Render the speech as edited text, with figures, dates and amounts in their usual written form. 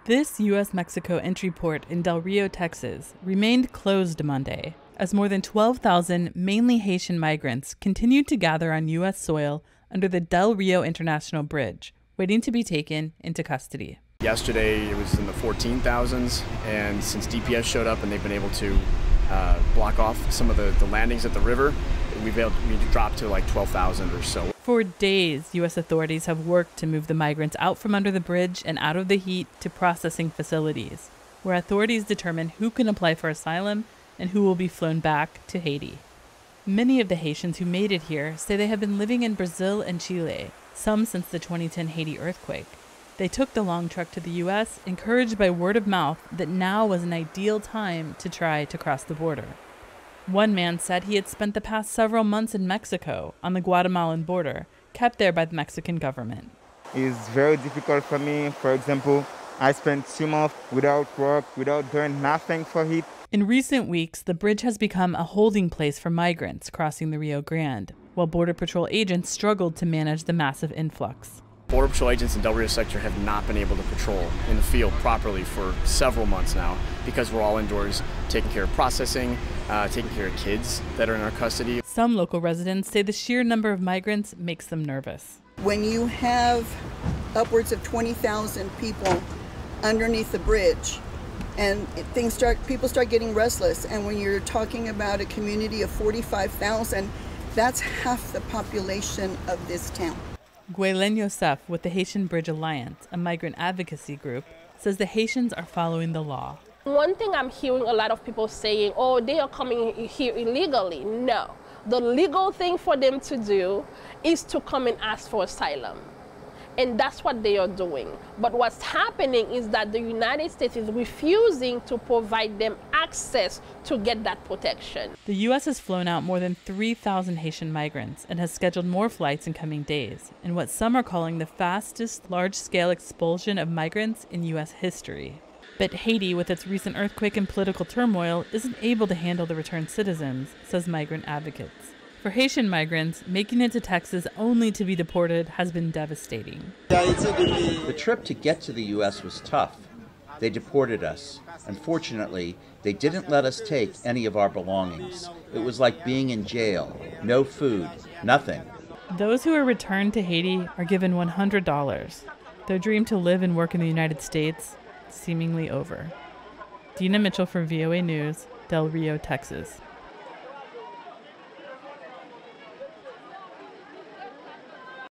This U.S.-Mexico entry port in Del Rio, Texas, remained closed Monday, as more than 12,000 mainly Haitian migrants continued to gather on U.S. soil under the Del Rio International Bridge, waiting to be taken into custody. Yesterday, it was in the 14,000s, and since DPS showed up and they've been able to block off some of the landings at the river, we've dropped to like 12,000 or so. For days, U.S. authorities have worked to move the migrants out from under the bridge and out of the heat to processing facilities, where authorities determine who can apply for asylum and who will be flown back to Haiti. Many of the Haitians who made it here say they have been living in Brazil and Chile, some since the 2010 Haiti earthquake. They took the long trek to the U.S., encouraged by word of mouth that now was an ideal time to try to cross the border. One man said he had spent the past several months in Mexico on the Guatemalan border, kept there by the Mexican government. It's very difficult for me. For example, I spent 2 months without work, without doing nothing for it. In recent weeks, the bridge has become a holding place for migrants crossing the Rio Grande, while Border Patrol agents struggled to manage the massive influx. Border Patrol agents in Del Rio sector have not been able to patrol in the field properly for several months now because we're all indoors taking care of processing, taking care of kids that are in our custody. Some local residents say the sheer number of migrants makes them nervous. When you have upwards of 20,000 people underneath the bridge and people start getting restless, and when you're talking about a community of 45,000, that's half the population of this town. Guylaine Youssef with the Haitian Bridge Alliance, a migrant advocacy group, says the Haitians are following the law. One thing I'm hearing a lot of people saying, oh, they are coming here illegally. No. The legal thing for them to do is to come and ask for asylum. And that's what they are doing. But what's happening is that the United States is refusing to provide them access to get that protection. The U.S. has flown out more than 3,000 Haitian migrants and has scheduled more flights in coming days, in what some are calling the fastest large-scale expulsion of migrants in U.S. history. But Haiti, with its recent earthquake and political turmoil, isn't able to handle the returned citizens, says migrant advocates. For Haitian migrants, making it to Texas only to be deported has been devastating. The trip to get to the U.S. was tough. They deported us. Unfortunately, they didn't let us take any of our belongings. It was like being in jail. No food, nothing. Those who are returned to Haiti are given $100. Their dream to live and work in the United States seemingly over. Deana Mitchell for VOA News, Del Rio, Texas.